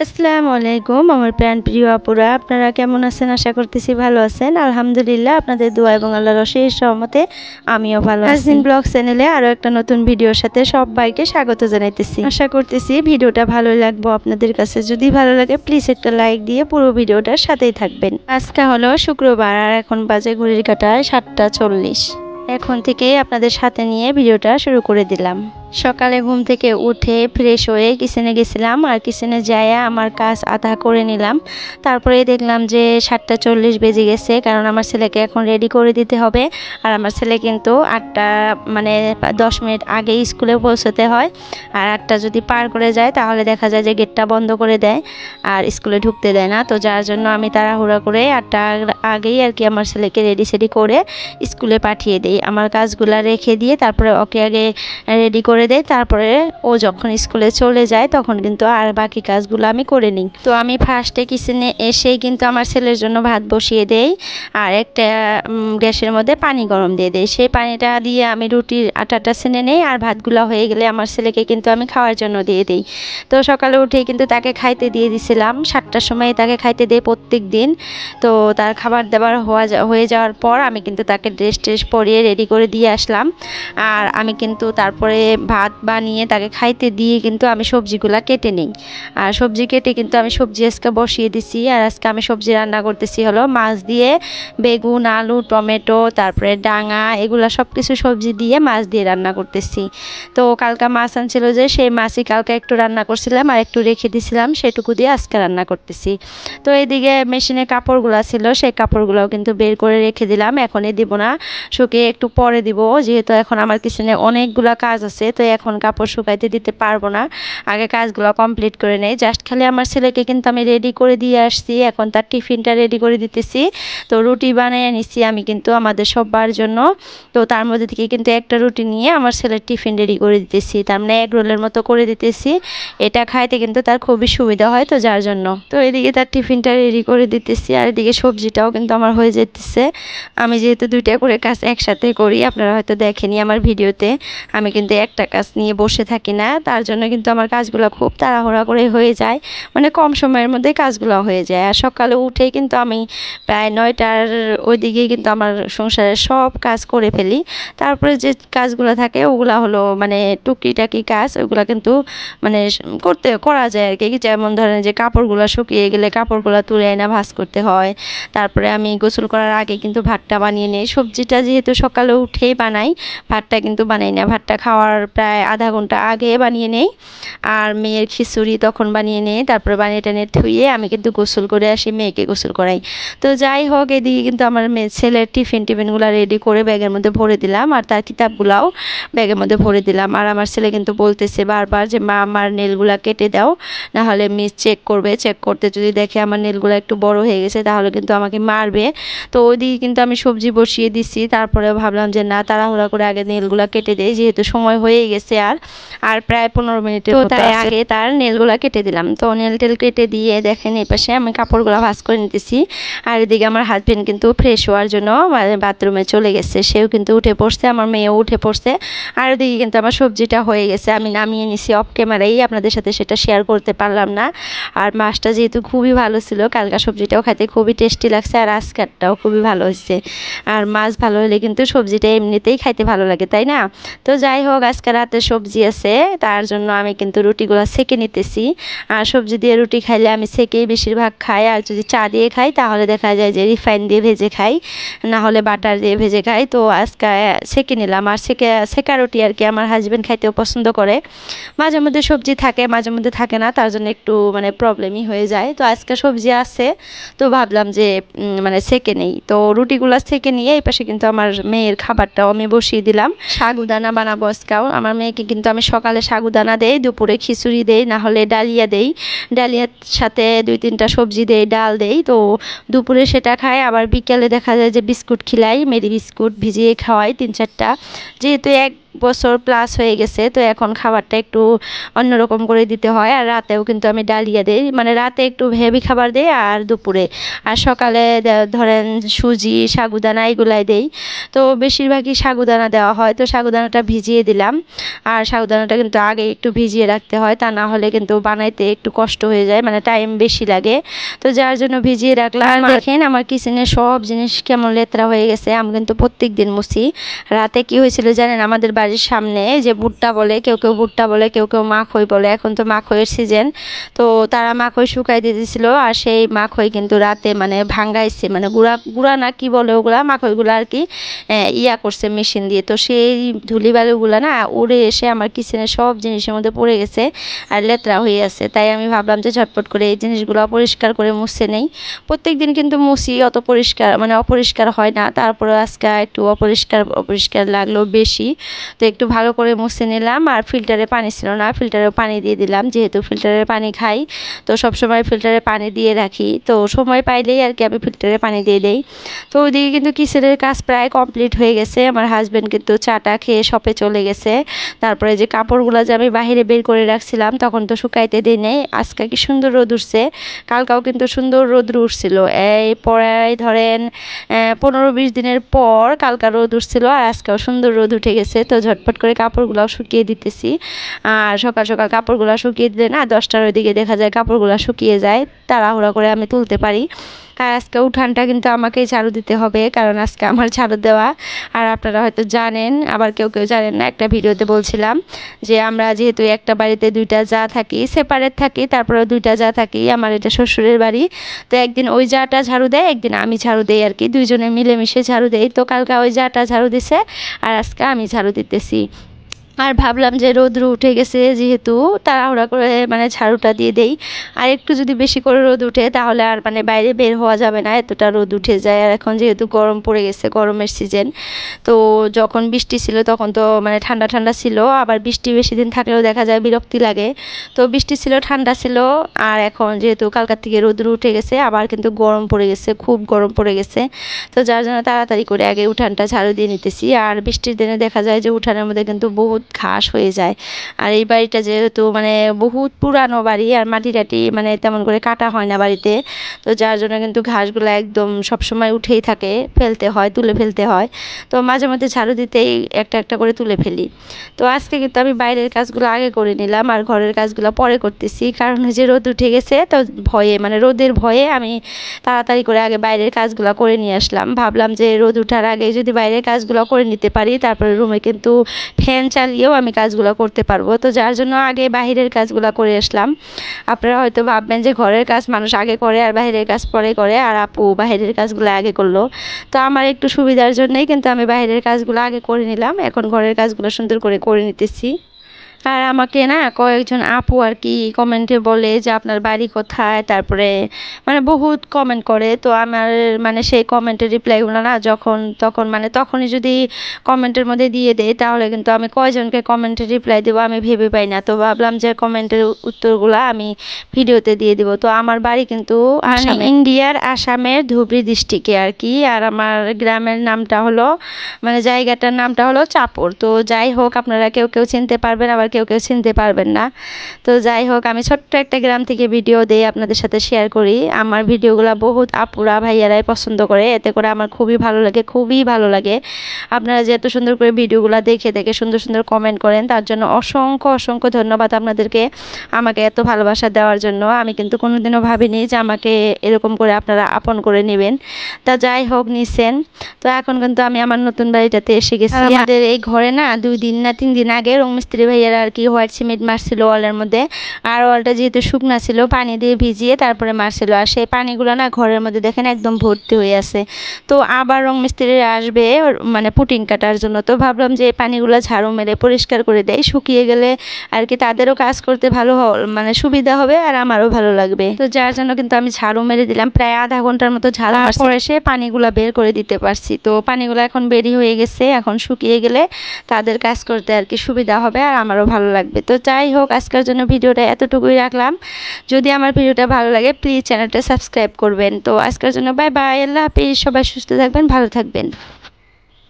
আসসালামু আলাইকুম আমার প্রাণ প্রিয় আপুরা, আপনারা কেমন আছেন? আশা করতেছি ভালো আছেন। আলহামদুলিল্লাহ, আপনাদের দোয়া এবং আল্লাহর অশেষ রহমতে আমিও ভালো আছি। নাজনীন ব্লগ চ্যানেলে আরো একটা নতুন ভিডিওর সাথে সবাইকে স্বাগত জানাইতেছি। আশা করতেছি ভিডিওটা ভালো লাগবে আপনাদের কাছে। যদি ভালো লাগে প্লিজ একটা লাইক দিয়ে পুরো ভিডিওটার সাথেই থাকবেন। আজকে হলো শুক্রবার আর এখন বাজে ঘড়ির কাঁটায় 7:40। এখন থেকে আপনাদের সাথে নিয়ে ভিডিওটা শুরু করে দিলাম। সকালে ঘুম থেকে উঠে ফ্রেশ হয়ে কিচেনে গেছিলাম, আর কিচেনে যাইয়া আমার কাজ আধা করে নিলাম। তারপরে দেখলাম যে 7:40 বেজে গেছে, কারণ আমার ছেলেকে এখন রেডি করে দিতে হবে। আর আমার ছেলে কিন্তু 8টা মানে 10 মিনিট আগেই স্কুলে পৌঁছতে হয়। আর 8টা যদি পার করে যায় তাহলে দেখা যায় যে গেটটা বন্ধ করে দেয় আর স্কুলে ঢুকতে দেয় না। তো যার জন্য আমি তাড়াহুড়া করে 8টা আগেই আর কি আমার ছেলেকে রেডি সেডি করে স্কুলে পাঠিয়ে দিই। আমার কাজগুলো রেখে দিয়ে তারপরে ওকে আগে রেডি করে দেই, তারপরে ও যখন স্কুলে চলে যায় তখন কিন্তু আর বাকি কাজগুলো আমি করে নিই। তো আমি ফার্স্টে কিচেনে এসেই কিন্তু আমার ছেলের জন্য ভাত বসিয়ে দেই আর একটা গ্যাসের মধ্যে পানি গরম দিয়ে দেই। সেই পানিটা দিয়ে আমি রুটির আটাটা ছেনে নেই, আর ভাতগুলো হয়ে গেলে আমার ছেলেকে কিন্তু আমি খাওয়ার জন্য দিয়ে দিই। তো সকালে উঠেই কিন্তু তাকে খাইতে দিয়ে দিছিলাম, 7টার সময় তাকে খাইতে দিই প্রত্যেক দিন। তো তার খাবার দাবার হয়ে যাওয়ার পর আমি কিন্তু তাকে ড্রেস ট্রেস পরিয়ে রেডি করে দিয়ে আসলাম। আর আমি কিন্তু তারপরে ভাত বানিয়ে তাকে খাইতে দিয়ে কিন্তু আমি সবজিগুলা কেটে নিই। আর সবজি কেটে কিন্তু আমি সবজি আজকে বসিয়ে দিছি। আর আজকে আমি সবজি রান্না করতেছি হলো মাছ দিয়ে, বেগুন, আলু, টমেটো, তারপরে ডাঙা, এগুলা সব কিছু সবজি দিয়ে মাছ দিয়ে রান্না করতেছি। তো কালকে মাছ আনছিল যে সেই মাছই কালকে একটু রান্না করছিলাম আর একটু রেখে দিছিলাম, সেটুকু দিয়ে আজকে রান্না করতেছি। তো এইদিকে মেশিনে কাপড়গুলো ছিল, সেই কাপড়গুলোও কিন্তু বের করে রেখে দিলাম, এখনই দিব না, শুকিয়ে একটু পরে দিব, যেহেতু এখন আমার কিচেনে অনেকগুলো কাজ আছে। তো এখন কাপড় শুকাইতে দিতে পারবো না, আগে কাজগুলো কমপ্লিট করে নেই। জাস্ট খালি আমার ছেলেকে কিন্তু আমি রেডি করে দিয়ে আসছি, এখন তার টিফিনটা রেডি করে দিতেছি। তো রুটি বানিয়ে নিচ্ছি আমি কিন্তু আমাদের সবার জন্য। তো তার মধ্যে থেকে কিন্তু একটা রুটি নিয়ে আমার ছেলের টিফিন রেডি করে দিতেছি, তার মানে এগ রোলের মতো করে দিতেছি। এটা খাইতে কিন্তু তার খুবই সুবিধা হয়, তো যার জন্য তো এদিকে তার টিফিনটা রেডি করে দিতেছি। আর এদিকে সবজিটাও কিন্তু আমার হয়ে যেতেছে। আমি যেহেতু দুইটা করে কাজ একসাথে করি, আপনারা হয়তো দেখেনি আমার ভিডিওতে, আমি কিন্তু একটা কাজ নিয়ে বসে থাকি না, তার জন্য কিন্তু আমার কাজগুলো খুব তাড়াহুড়া করে হয়ে যায়, মানে কম সময়ের মধ্যে কাজগুলো হয়ে যায়। আর সকালে উঠেই কিন্তু আমি প্রায় 9টার ওইদিকেই কিন্তু আমার সংসারের সব কাজ করে ফেলি। তারপরে যে কাজগুলো থাকে ওগুলা হলো মানে টুকিটাকি কাজ, ওগুলা কিন্তু মানে করা যায় আর কি। যেমন ধরেন যে কাপড়গুলো শুকিয়ে গেলে কাপড়গুলো তুলে এনে ভাঁজ করতে হয়। তারপরে আমি গোসল করার আগে কিন্তু ভাতটা বানিয়ে নিই। সবজিটা যেহেতু সকালে উঠেই বানাই, ভাতটা কিন্তু বানাই না, ভাতটা খাওয়ার প্রায় আধা ঘন্টা আগে বানিয়ে নেই। আর মেয়ের খিচুড়ি তখন বানিয়ে নেই, তারপরে বানিয়ে টেনে ধুয়ে আমি কিন্তু গোসল করে আসি, মেয়েকে গোসল করাই। তো যাই হোক, এদিকে কিন্তু আমার ছেলের টিফিনগুলো রেডি করে ব্যাগের মধ্যে ভরে দিলাম, আর তার কিতাবগুলাও ব্যাগের মধ্যে ভরে দিলাম। আর আমার ছেলে কিন্তু বলতেছে বারবার যে মা আমার নেলগুলা কেটে দাও, না হলে মিস চেক করবে, চেক করতে যদি দেখে আমার নেলগুলো একটু বড় হয়ে গেছে তাহলে কিন্তু আমাকে মারবে। তো ওইদিকে কিন্তু আমি সবজি বসিয়ে দিছি, তারপরে ভাবলাম যে না, তাড়াহুড়া করে আগে নেলগুলা কেটে দেই, যেহেতু সময় হয়ে গেছে আর প্রায় 15 মিনিটের মতো তাই আগে তার নেলগুলা কেটে দিলাম। তো নেল টেল কেটে দিয়ে দেখেন এই পাশে আমি কাপড়গুলো ভাঁজ করে নিতেছি। আর এদিকে আমার হাজবেন্ড কিন্তু ফ্রেশ হওয়ার জন্য বাথরুমে চলে গেছে, সেও কিন্তু উঠে পড়ছে, আমার মেয়েও উঠে পড়ছে। আর ওদিকে কিন্তু আমার সবজিটা হয়ে গেছে, আমি নামিয়ে নিছি অফ ক্যামেরাই, আপনাদের সাথে সেটা শেয়ার করতে পারলাম না। আর মাছটা যেহেতু খুবই ভালো ছিল, কালকার সবজিটাও খেতে খুবই টেস্টি লাগছে, আর আজকেরটাও খুবই ভালো হয়েছে। আর মাছ ভালো হলে কিন্তু সবজিটা এমনিতেই খাইতে ভালো লাগে, তাই না? তো যাই হোক, আজকে রাতে সবজি আছে, তার জন্য আমি কিন্তু রুটিগুলো সেঁকে নিতেছি। আর সবজি দিয়ে রুটি খাইলে আমি সেঁকেই বেশিরভাগ খাই, আর যদি চা দিয়ে খাই তাহলে দেখা যায় যে রিফাইন দিয়ে ভেজে খাই, না হলে বাটার দিয়ে ভেজে খাই। তো আজকে সেঁকে নিলাম, আর সেঁকা রুটি আর কি আমার হাজবেন্ড খাইতেও পছন্দ করে। মাঝে মধ্যে সবজি থাকে, মাঝে মধ্যে থাকে না, তার জন্য একটু মানে প্রবলেমই হয়ে যায়। তো আজকে সবজি আছে, তো ভাবলাম যে মানে সেঁকে নেই। তো রুটিগুলো সেঁকে নিয়ে এই পাশে কিন্তু আমার মেয়ের খাবারটাও আমি বসিয়ে দিলাম। সাগুদানা বানাবো আজকাও, আমার মেয়েকে কিন্তু আমি সকালে সাগুদানা দেই, দুপুরে খিচুড়ি দেই, না হলে ডালিয়া দেই, ডালিয়ার সাথে 2-3টা সবজি দেই, ডাল দেই। তো দুপুরে সেটা খায়, আবার বিকেলে দেখা যায় যে বিস্কুট খিলাই, মেরি বিস্কুট ভিজিয়ে খাওয়াই 3-4টা, যেহেতু বছর প্লাস হয়ে গেছে, তো এখন খাবারটা একটু অন্যরকম করে দিতে হয়। আর রাতেও কিন্তু আমি ডালিয়া দিই, মানে রাতে একটু হেভি খাবার দিই আর দুপুরে, আর সকালে ধরেন সুজি সাগুদানা এগুলাই দেই। তো বেশিরভাগই সাগুদানা দেওয়া হয়, তো সাগুদানাটা ভিজিয়ে দিলাম। আর সাগুদানাটা কিন্তু আগে একটু ভিজিয়ে রাখতে হয়, তা না হলে কিন্তু বানাইতে একটু কষ্ট হয়ে যায়, মানে টাইম বেশি লাগে। তো যার জন্য ভিজিয়ে রাখলাম। দেখেন আমার কিচেনের সব জিনিস কেমন লেতরা হয়ে গেছে। আমি কিন্তু প্রত্যেক দিন মুছি। রাতে কি হয়েছিল জানেন, আমাদের বাড়ির সামনে যে ভুট্টা বলে, কেউ কেউ ভুট্টা বলে, কেউ কেউ মাখই বলে, এখন তো মাখইয়ের সিজন, তো তারা মাখই শুকাই দিয়ে দিয়েছিল। আর সেই মাখই কিন্তু রাতে মানে ভাঙ্গাইছে, মানে গুঁড়া গুঁড়া না কি বলে ওগুলা, মাখইগুলো আর কি ইয়া করছে মেশিন দিয়ে। তো সেই ধুলিবালিগুলো না উড়ে এসে আমার কিচেনের সব জিনিসের মধ্যে পড়ে গেছে আর লেতরা হয়ে আছে। তাই আমি ভাবলাম যে ঝটপট করে এই জিনিসগুলো পরিষ্কার করে মুছে নেই। প্রত্যেক দিন কিন্তু মুছি, অত পরিষ্কার মানে অপরিষ্কার হয় না, তারপরে আজকে একটু অপরিষ্কার লাগলো বেশি। তো একটু ভালো করে মুছে নিলাম। আর ফিল্টারে পানি ছিল না, ফিল্টারে পানি দিয়ে দিলাম, যেহেতু ফিল্টারের পানি খাই তো সবসময় ফিল্টারে পানি দিয়ে রাখি। তো সময় পাইলেই আর কি আমি ফিল্টারে পানি দিয়ে দেই। তো ওইদিকে কিন্তু কিচেনের কাজ প্রায় কমপ্লিট হয়ে গেছে। আমার হাজব্যান্ড কিন্তু চাটা খেয়ে শপে চলে গেছে। তারপরে যে কাপড়গুলো যে আমি বাইরে বের করে রাখছিলাম তখন তো শুকাইতে দিই নেই। আজকে কি সুন্দর রোদ উঠছে, কালকাও কিন্তু সুন্দর রোদ উঠছিল। এই প্রায় ধরেন 15-20 দিনের পর কালকা রোদ উঠছিল, আর আজকেও সুন্দর রোদ উঠে গেছে। তো ঝটপট করে কাপড়গুলো শুকিয়ে দিতেছি। আর সকাল সকাল কাপড়গুলো শুকিয়ে দিলে না 10টার ওইদিকে দেখা যায় কাপড়গুলো শুকিয়ে যায়, তাড়াহুড়া করে আমি তুলতে পারি। আর আজকে উঠানটা কিন্তু আমাকেই ঝাড়ু দিতে হবে, কারণ আজকে আমার ঝাড়ু দেওয়া। আর আপনারা হয়তো জানেন, আবার কেউ কেউ জানেন না, একটা ভিডিওতে বলছিলাম যে আমরা যেহেতু একটা বাড়িতে দুইটা জা থাকি, সেপারেট থাকি, তারপরে দুইটা জা থাকি, আমার এটা শ্বশুরের বাড়ি। তো একদিন ওই জাটা ঝাড়ু দেয়, একদিন আমি ঝাড়ু দেই আর কি, দুইজনে মিলেমিশে ঝাড়ু দেই। তো কালকে ওই জাটা ঝাড়ু দিছে আর আজকে আমি ঝাড়ু দিতেছি। আর ভাবলাম যে রোদ্র উঠে গেছে যেহেতু, তাড়াহুড়া করে মানে ঝাড়ুটা দিয়ে দেই। আর একটু যদি বেশি করে রোদ উঠে তাহলে আর মানে বাইরে বের হওয়া যাবে না, এতটা রোদ উঠে যায়। আর এখন যেহেতু গরম পড়ে গেছে, গরমের সিজন, তো যখন বৃষ্টি ছিল তখন তো মানে ঠান্ডা ঠান্ডা ছিল, আবার বৃষ্টি বেশি দিন থাকলেও দেখা যায় বিরক্তি লাগে। তো বৃষ্টি ছিল, ঠান্ডা ছিল। আর এখন যেহেতু কালকার থেকে রোদ্র উঠে গেছে, আবার কিন্তু গরম পড়ে গেছে, খুব গরম পড়ে গেছে। তো যার জন্য তাড়াতাড়ি করে আগে উঠানটা ঝাড়ু দিয়ে নিতেছি। আর বৃষ্টির দিনে দেখা যায় যে উঠানের মধ্যে কিন্তু বহুত ঘাস হয়ে যায়। আর এই বাড়িটা যেহেতু মানে বহুত পুরানো বাড়ি, আর মাটি টাটি মানে তেমন করে কাটা হয় না বাড়িতে, তো যার জন্য কিন্তু ঘাসগুলো একদম সবসময় উঠেই থাকে, ফেলতে হয়, তুলে ফেলতে হয়। তো মাঝে মধ্যে ঝাড়ু দিতেই একটা একটা করে তুলে ফেলি। তো আজকে কিন্তু আমি বাইরের কাজগুলো আগে করে নিলাম আর ঘরের কাজগুলো পরে করতেছি, কারণ যে রোদ উঠে গেছে তো ভয়ে, মানে রোদের ভয়ে আমি তাড়াতাড়ি করে আগে বাইরের কাজগুলো করে নিয়ে আসলাম। ভাবলাম যে রোদ ওঠার আগে যদি বাইরের কাজগুলো করে নিতে পারি, তারপরে রুমে কিন্তু ফ্যান চালিয়েও আমি কাজগুলো করতে পারবো। তো যার জন্য আগে বাহিরের কাজগুলো করে আসলাম। আপনারা হয়তো ভাববেন যে ঘরের কাজ মানুষ আগে করে আর বাহিরের কাজ পরে করে, আর আপু বাহিরের কাজগুলো আগে করলো। তো আমার একটু সুবিধার জন্যই কিন্তু আমি বাহিরের কাজগুলো আগে করে নিলাম, এখন ঘরের কাজগুলো সুন্দর করে নিতেছি। আর আমাকে না কয়েকজন আপু আর কি কমেন্টে বলে যে আপনার বাড়ি কোথায়, তারপরে মানে বহুত কমেন্ট করে। তো আমার মানে সেই কমেন্টের রিপ্লাইগুলো না যখন তখন মানে তখনই যদি কমেন্টের মধ্যে দিয়ে দেয়, তাহলে কিন্তু আমি কয়জনকে কমেন্টের রিপ্লাই দেবো আমি ভেবে পাই না। তো ভাবলাম যে কমেন্টের উত্তরগুলো আমি ভিডিওতে দিয়ে দিব। তো আমার বাড়ি কিন্তু ইন্ডিয়ার আসামের ধুবড়ী ডিস্ট্রিক্টে আর কি। আর আমার গ্রামের নামটা হলো মানে জায়গাটার নামটা হলো চাপড়। তো যাই হোক, আপনারা কেউ কেউ চিনতে পারবেন, আবার কেউ কেউ চিনতে পারবেন না। তো যাই হোক, আমি ছোট্ট একটা গ্রাম থেকে ভিডিও দিই, আপনাদের সাথে শেয়ার করি। আমার ভিডিওগুলো বহুত আপুরা ভাইয়ারাই পছন্দ করে, এতে করে আমার খুবই ভালো লাগে, খুবই ভালো লাগে। আপনারা যে এত সুন্দর করে ভিডিওগুলো দেখে দেখে সুন্দর সুন্দর কমেন্ট করেন, তার জন্য অসংখ্য অসংখ্য ধন্যবাদ আপনাদেরকে, আমাকে এত ভালোবাসা দেওয়ার জন্য। আমি কিন্তু কোনোদিনও ভাবিনি যে আমাকে এরকম করে আপনারা আপন করে নেবেন। তা যাই হোক, নিছেন। তো এখন কিন্তু আমি আমার নতুন বাড়িটাতে এসে গেছি। আমাদের এই ঘরে না 2 দিন না 3 দিন আগে রং মিস্ত্রি ভাইয়ারা আর কি হোয়াইট সিমেন্ট মারছিল ওয়ালের মধ্যে। আর ওয়ালটা যেহেতু শুকনা ছিল, পানি দিয়ে ভিজিয়ে তারপরে মারছিল, আর সেই পানিগুলো না ঘরের মধ্যে দেখেন একদম ভর্তি হয়ে আছে। তো আবার রং মিস্ত্রিরা আসবে মানে পুটিং কাটার জন্য। তো ভাবলাম যে এই পানিগুলো ঝাড়ু মেরে পরিষ্কার করে দেয়, শুকিয়ে গেলে আর কি তাদেরও কাজ করতে ভালো মানে সুবিধা হবে, আর আমারও ভালো লাগবে। তো যার জন্য কিন্তু আমি ঝাড়ু মেরে দিলাম, প্রায় আধা ঘন্টার মতো ঝাড়ু পরে এসে পানিগুলো বের করে দিতে পারছি। তো পানিগুলো এখন বেরি হয়ে গেছে, এখন শুকিয়ে গেলে তাদের কাজ করতে আর কি সুবিধা হবে, আর আমারও ভালো লাগবে। তো যাই হোক, আজকের জন্য ভিডিওটা এতটুকুই রাখলাম। যদি আমার ভিডিওটা ভালো লাগে প্লিজ চ্যানেলটা সাবস্ক্রাইব করবেন। তো আজকের জন্য বাই বাই, আল্লাহ হাফিজ, সবাই সুস্থ থাকবেন, ভালো থাকবেন।